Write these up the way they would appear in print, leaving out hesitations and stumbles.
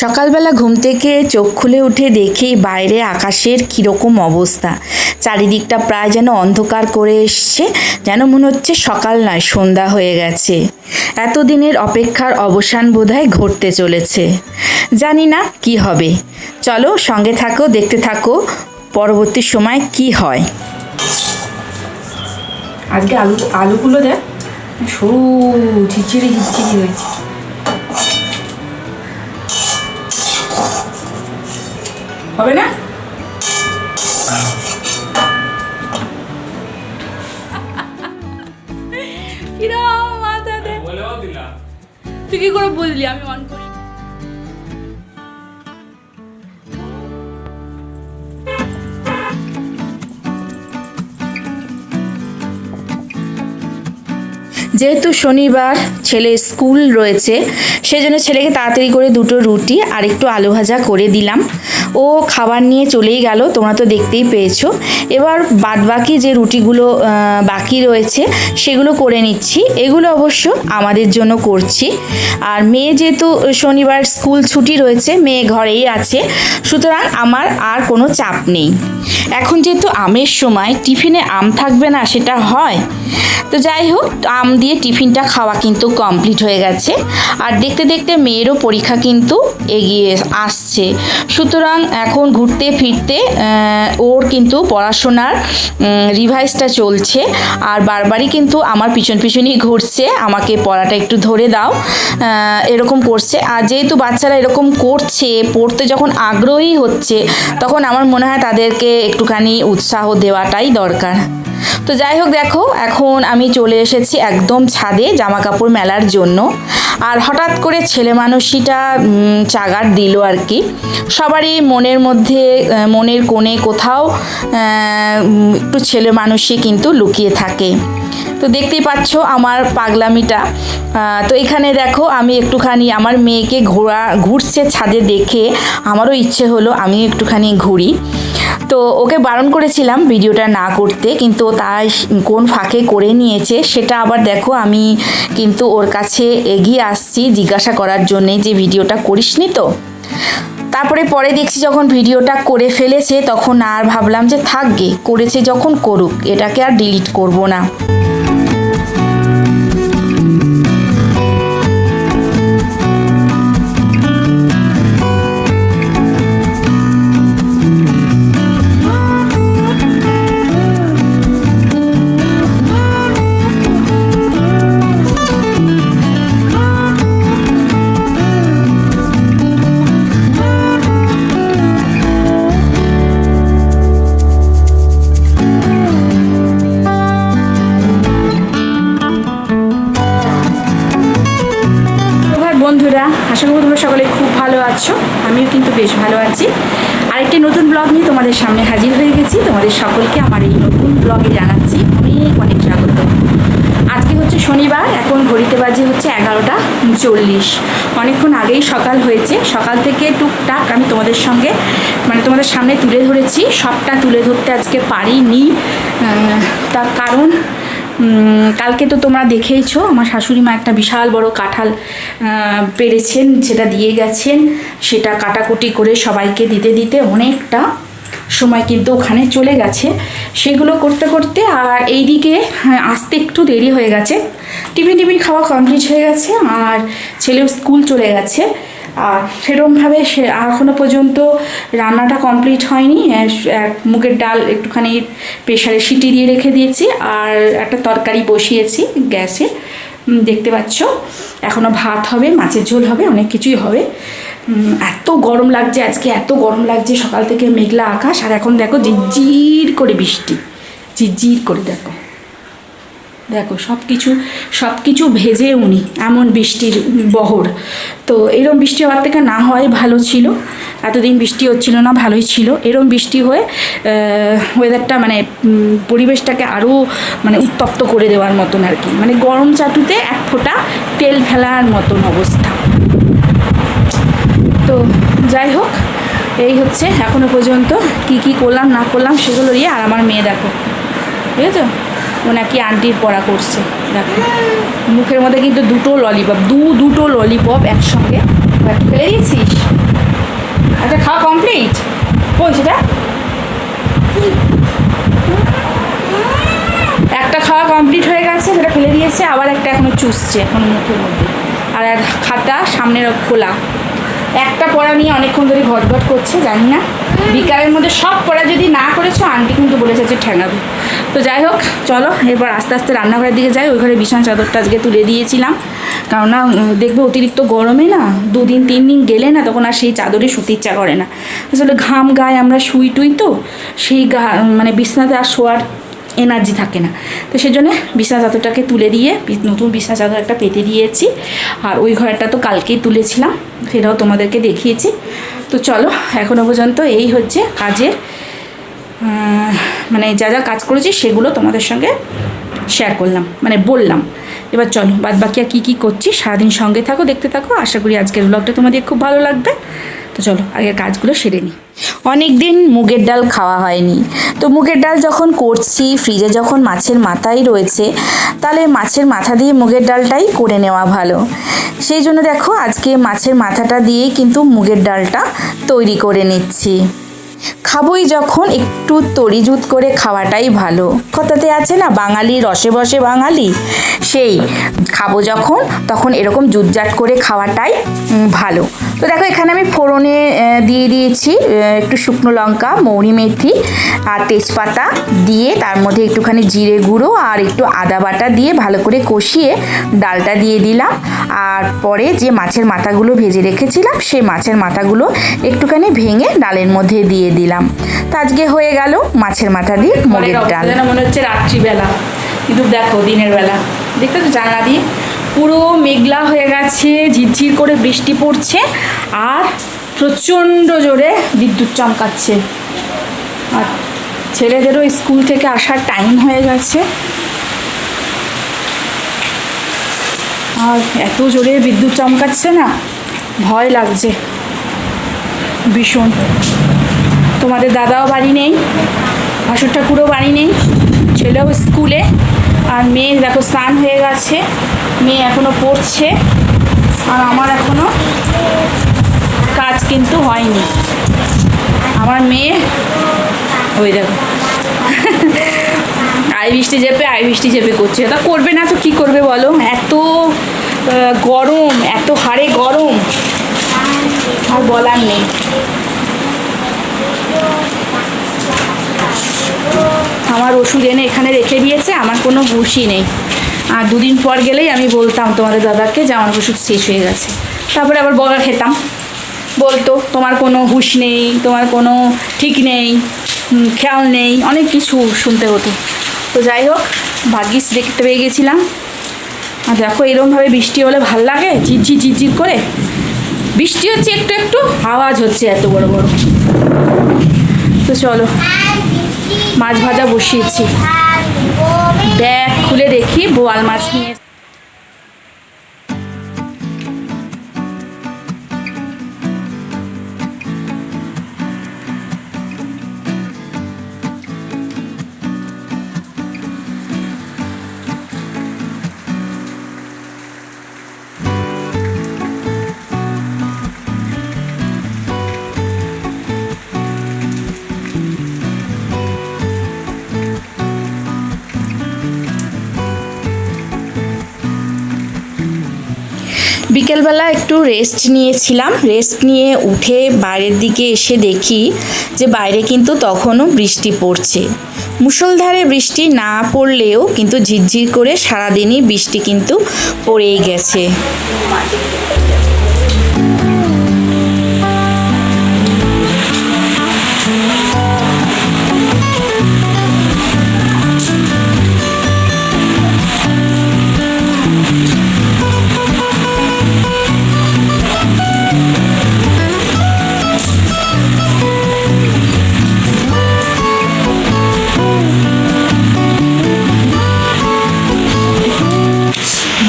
সকালবেলা ঘুম থেকে চোখ খুলে উঠে দেখি বাইরে আকাশের কীরকম অবস্থা। চারিদিকটা প্রায় যেন অন্ধকার করে এসছে, যেন মনে হচ্ছে সকাল নয় সন্ধ্যা হয়ে গেছে। এতদিনের অপেক্ষার অবসান বোধহয় ঘটতে চলেছে। জানি না কি হবে। চলো সঙ্গে থাকো, দেখতে থাকো পরবর্তী সময় কি হয়। আজকে আলুগুলো দেখ সরু ঝিরঝিরি হয়েছে। হবে না? কিরম মাথা দে, তুই কি করে বুঝলি আমি অন করি? যেহেতু শনিবার ছেলের স্কুল রয়েছে, সেজন্য ছেলেকে তাড়াতাড়ি করে দুটো রুটি আর একটু আলু ভাজা করে দিলাম। ও খাবার নিয়ে চলেই গেল, তোমরা তো দেখতেই পেয়েছো। এবার বাদবাকি যে রুটিগুলো বাকি রয়েছে সেগুলো করে নিচ্ছি। এগুলো অবশ্য আমাদের জন্য করছি। আর মেয়ে যেহেতু শনিবার স্কুল ছুটি রয়েছে, মেয়ে ঘরেই আছে, সুতরাং আমার আর কোনো চাপ নেই। এখন যেহেতু আমের সময়, টিফিনে আম থাকবে না সেটা হয়? তো যাই হোক, আম দিয়ে টিফিনটা খাওয়া কিন্তু কমপ্লিট হয়ে গেছে। আর দেখতে দেখতে মেয়েরও পরীক্ষা কিন্তু এগিয়ে আসছে, সুতরাং এখন ঘুরতে ফিরতে ওর কিন্তু পড়াশোনার রিভাইজটা চলছে। আর বারবারই কিন্তু আমার পিছনই ঘুরছে, আমাকে পড়াটা একটু ধরে দাও, এরকম করছে। আর যেহেতু বাচ্চারা এরকম করছে, পড়তে যখন আগ্রহী হচ্ছে, তখন আমার মনে হয় তাদেরকে একটুখানি উৎসাহ দেওয়াটাই দরকার। তো যাই হোক, দেখো এখন আমি চলে এসেছি একদম ছাদে জামা কাপড় মেলার জন্য। আর হঠাৎ করে ছেলে মানুষিটা চাগার দিল আর কি। সবারই মনের মধ্যে, মনের কোণে কোথাও একটু ছেলে মানুষই কিন্তু লুকিয়ে থাকে। তো দেখতেই পাচ্ছ আমার পাগলামিটা। তো এখানে দেখো আমি একটুখানি আমার মেয়েকে ঘুরছে ছাদে দেখে আমারও ইচ্ছে হলো আমি একটুখানি ঘুরি। তো ওকে বারণ করেছিলাম ভিডিওটা না করতে, কিন্তু তাই কোন ফাঁকে করে নিয়েছে সেটা আবার দেখো। আমি কিন্তু ওর কাছে এগিয়ে আসছি জিজ্ঞাসা করার জন্যে যে ভিডিওটা করিসনি তো। তারপরে পরে দেখছি যখন ভিডিওটা করে ফেলেছে, তখন আর ভাবলাম যে থাকবে, করেছে যখন করুক, এটাকে আর ডিলিট করব না। বন্ধুরা, আশা করি তোমরা সকলে খুব ভালো আছো, আমিও কিন্তু বেশ ভালো আছি। আরেকটি নতুন ব্লগ নিয়ে তোমাদের সামনে হাজির হয়ে গেছি। তোমাদের সকলকে আমার এই নতুন ব্লগে জানাচ্ছি অনেক অনেক স্বাগত। আজকে হচ্ছে শনিবার, এখন ঘড়িতে বাজে হচ্ছে 11:40। অনেকক্ষণ আগেই সকাল হয়েছে। সকাল থেকে টুকটাক আমি তোমাদের সামনে তুলে ধরেছি। সবটা তুলে ধরতে আজকে পারিনি, তার কারণ কালকে তো তোমরা দেখেইছো আমার শাশুড়ি মা একটা বিশাল বড় কাঁঠাল পেরেছেন, সেটা দিয়ে গেছেন। সেটা কাটাকুটি করে সবাইকে দিতে দিতে অনেকটা সময় কিন্তু ওখানে চলে গেছে। সেগুলো করতে করতে আর এইদিকে আসতে একটু দেরি হয়ে গেছে। টিফিন খাওয়া কমপ্লিট হয়ে গেছে, আর ছেলেও স্কুল চলে গেছে। আর সেরকমভাবে এখনও পর্যন্ত রান্নাটা কমপ্লিট হয়নি। মুগের ডাল একটুখানি প্রেশারে সিটি দিয়ে রেখে দিয়েছি, আর একটা তরকারি বসিয়েছি গ্যাসে, দেখতে পাচ্ছ। এখনও ভাত হবে, মাছের ঝোল হবে, অনেক কিছুই হবে। এত গরম লাগছে আজকে, এত গরম লাগছে। সকাল থেকে মেঘলা আকাশ, আর এখন দেখো ঝিরঝির করে বৃষ্টি, ঝিরঝির করে দেখো সব কিছু ভেজে উনি এমন বৃষ্টির বহর। তো এরম বৃষ্টি হওয়ার থেকে না হয় ভালো ছিল। এতদিন বৃষ্টি হচ্ছিল না, ভালোই ছিল। এরম বৃষ্টি হয়ে ওয়েদারটা পরিবেশটাকে আরও উত্তপ্ত করে দেওয়ার মতন আর কি। গরম চাটুতে এক ফোঁটা তেল ফেলার মতন অবস্থা। তো যাই হোক, এই হচ্ছে এখনও পর্যন্ত কি করলাম না করলাম সেগুলো নিয়ে। আর আমার মেয়ে দেখো, ঠিক আছে, ও নাকি আন্টির পড়া করছে। দেখো মুখের মধ্যে কিন্তু দুটো ললিপপ একসঙ্গে। ফেলে দিয়েছিস? আচ্ছা, খাওয়া কমপ্লিট? কোন সেটা? একটা খাওয়া কমপ্লিট হয়ে গেছে, সেটা ফেলে দিয়েছে, আবার একটা এখনো চুষছে এখন মুখের মধ্যে। আর এক খাতা সামনের খোলা, একটা পড়া নিয়ে অনেকক্ষণ ধরে ঘটঘট করছে, জানি না। বিকালের মধ্যে সব পড়া যদি না করেছো, আন্টি কিন্তু বলেছে যে ঠেঙাবে। তো যাই হোক, চলো এবার আস্তে আস্তে রান্নাঘরের দিকে যাই। ওই ঘরে বিছানা চাদরটা আজকে তুলে দিয়েছিলাম, কারণ না দেখবে অতিরিক্ত গরমে না 2 দিন 3 দিন গেলে না তখন আর সেই চাদরে শুতে ইচ্ছা করে না। আসলে ঘাম গায়ে আমরা শুই টুই, তো সেই মানে বিছানাতে আর শোয়ার এনার্জি থাকে না। তো সেই জন্য বিছানা চাদরটাকে তুলে দিয়ে নতুন বিছানা চাদর একটা পেতে দিয়েছি। আর ওই ঘরটা তো কালকেই তুলেছিলাম, সেটাও তোমাদেরকে দেখিয়েছি। তো চলো, এখনও পর্যন্ত এই হচ্ছে কাজের, মানে যা যা কাজ করেছি সেগুলো তোমাদের সঙ্গে শেয়ার করলাম, মানে বললাম। এবার চলো বাদ বাকি আর কী কী করছি সারাদিন সঙ্গে থাকো, দেখতে থাকো। আশা করি আজকের ব্লগটা তোমাদের খুব ভালো লাগবে। তো চলো আগের কাজগুলো সেরে নিই। অনেক দিন মুগের ডাল খাওয়া হয়নি, তো মুগের ডাল যখন করছি, ফ্রিজে যখন মাছের মাথাই রয়েছে, তাহলে মাছের মাথা দিয়ে মুগের ডালটাই করে নেওয়া ভালো। সেই জন্য দেখো আজকে মাছের মাথাটা দিয়েই কিন্তু মুগের ডালটা তৈরি করে নিচ্ছি। খাবোই যখন, একটু তরিজুত করে খাওয়াটাই ভালো। কথাতে আছে না, বাঙালি রসে বসে বাঙালি, সেই খাবো যখন তখন এরকম জুতজাট করে খাওয়াটাই ভালো। তো দেখো এখানে আমি ফোড়নে দিয়ে দিয়েছি একটু শুকনো লঙ্কা, মৌরি মেথি আর তেজপাতা দিয়ে, তার মধ্যে একটুখানি জিরে গুঁড়ো আর একটু আদা বাটা দিয়ে ভালো করে কষিয়ে ডালটা দিয়ে দিলাম। আর পরে যে মাছের মাথাগুলো ভেজে রেখেছিলাম, সেই মাছের মাথাগুলো একটুখানি ভেঙে ডালের মধ্যে দিয়ে দিলাম। তো আজকে হয়ে গেল মাছের মাথা দিয়ে মুগের ডাল। মনে হচ্ছে রাত্রিবেলা, কিন্তু দেখো দিনের বেলা, দেখতে তো জানলা দিয়ে পুরো মেঘলা হয়ে গেছে, ঝিরঝির করে বৃষ্টি পড়ছে আর প্রচণ্ড জোরে বিদ্যুৎ চমকাচ্ছে। আর ছেলেদেরও স্কুল থেকে আসার টাইম হয়ে গেছে, আর এত জোরে বিদ্যুৎ চমকাচ্ছে না, ভয় লাগছে ভীষণ। তোমাদের দাদাও বাড়ি নেই, ভাসুর ঠাকুরও বাড়ি নেই, ছেলেও স্কুলে, আর মেয়ে দেখো স্নান হয়ে গেছে, মেয়ে এখনও পড়ছে, আর আমার এখনও কাজ কিন্তু হয়নি। আমার মেয়ে ওই দেখো আই বৃষ্টি চেপে করছে। তা করবে না তো কী করবে বলো, এত গরম, এত হাড়ে গরম, আর বলার নেই। আমার ওষুধ এনে এখানে রেখে দিয়েছে, আমার কোনো হুঁশই নেই। আর 2 দিন পর গেলেই আমি বলতাম তোমাদের দাদাকে যে আমার ওষুধ শেষ হয়ে গেছে, তারপরে আবার বকা খেতাম, বলতো তোমার কোনো হুঁশ নেই, তোমার কোনো ঠিক নেই, খেয়াল নেই, অনেক কিছু শুনতে হতো। তো যাই হোক, ভাগ্যিস দেখতে পেয়ে গেছিলাম। আর দেখো এরকমভাবে বৃষ্টি হলে ভাল লাগে, ঝিরঝির ঝিরঝির করে বৃষ্টি হচ্ছে, একটু একটু আওয়াজ হচ্ছে এত বড় বড়। তো চলো, মাছ ভাজা বসিয়েছি, ব্যাগ খুলে দেখি বোয়াল মাছ নিয়ে। বিকেলবেলা একটু রেস্ট নিয়েছিলাম, রেস্ট নিয়ে উঠে বাইরের দিকে এসে দেখি যে বাইরে কিন্তু তখনও বৃষ্টি পড়ছে। মুষলধারে বৃষ্টি না পড়লেও কিন্তু ঝিরঝির করে সারাদিনই বৃষ্টি কিন্তু পড়েই গেছে।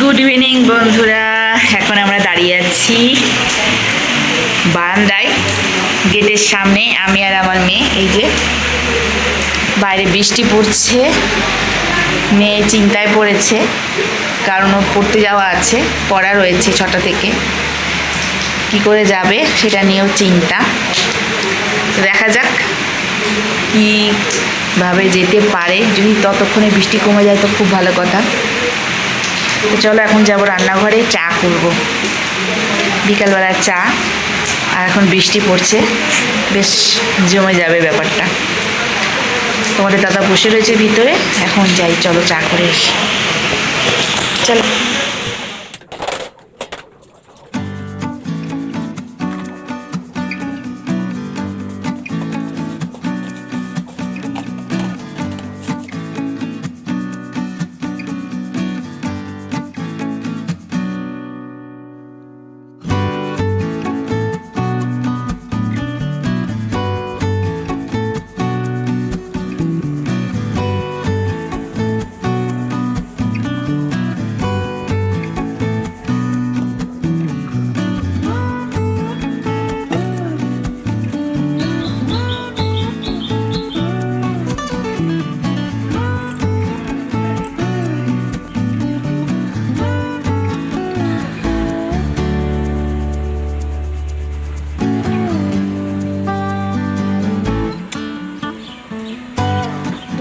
গুড ইভিনিং বন্ধুরা, এখন আমরা দাঁড়িয়ে আছি বারান্দায়, গেটের সামনে, আমি আর আমার মেয়ে। এই যে বাইরে বৃষ্টি পড়ছে, মেয়ে চিন্তায় পড়েছে, কারণ ওর পড়তে যাওয়া আছে, পড়া রয়েছে 6টা থেকে। কি করে যাবে সেটা নিয়েও চিন্তা। তো দেখা যাক কীভাবে যেতে পারে, যদি ততক্ষণে বৃষ্টি কমে যায় তো খুব ভালো কথা। তো চলো এখন যাবো রান্নাঘরে, চা করব, বিকালবেলার চা। আর এখন বৃষ্টি পড়ছে, বেশ জমে যাবে ব্যাপারটা। তোমাদের দাদা বসে রয়েছে ভিতরে, এখন যাই, চলো চা করে এসি, চলো।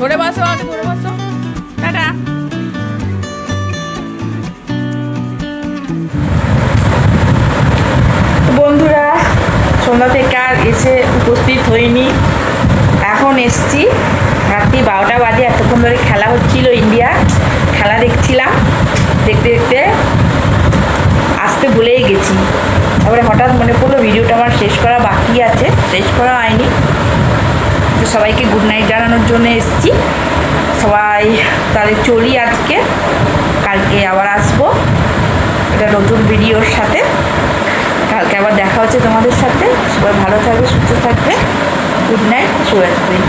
ধরে বসো, আগে ধরে বসো। টাটা। বন্ধুরা, সন্ধ্যা থেকে আর এসে উপস্থিত হইনি, এখন এসছি। রাত্রি 12টা বাজে, এতক্ষণ ধরে খেলা হচ্ছিল, ইন্ডিয়া খেলা দেখছিলাম। দেখতে দেখতে আসতে ভুলেই গেছি। তারপরে হঠাৎ মনে পড়লো ভিডিওটা আমার শেষ করা বাকি আছে, শেষ করা হয়নি। তো সবাইকে গুড নাইট জানানোর জন্য এসেছি। সবাই তাহলে চলি আজকে, কালকে আবার আসবো এটা নতুন ভিডিওর সাথে। কালকে আবার দেখা হচ্ছে তোমাদের সাথে। সবাই ভালো থাকবে, সুস্থ থাকবে। গুড নাইট, শুভরাত্রি।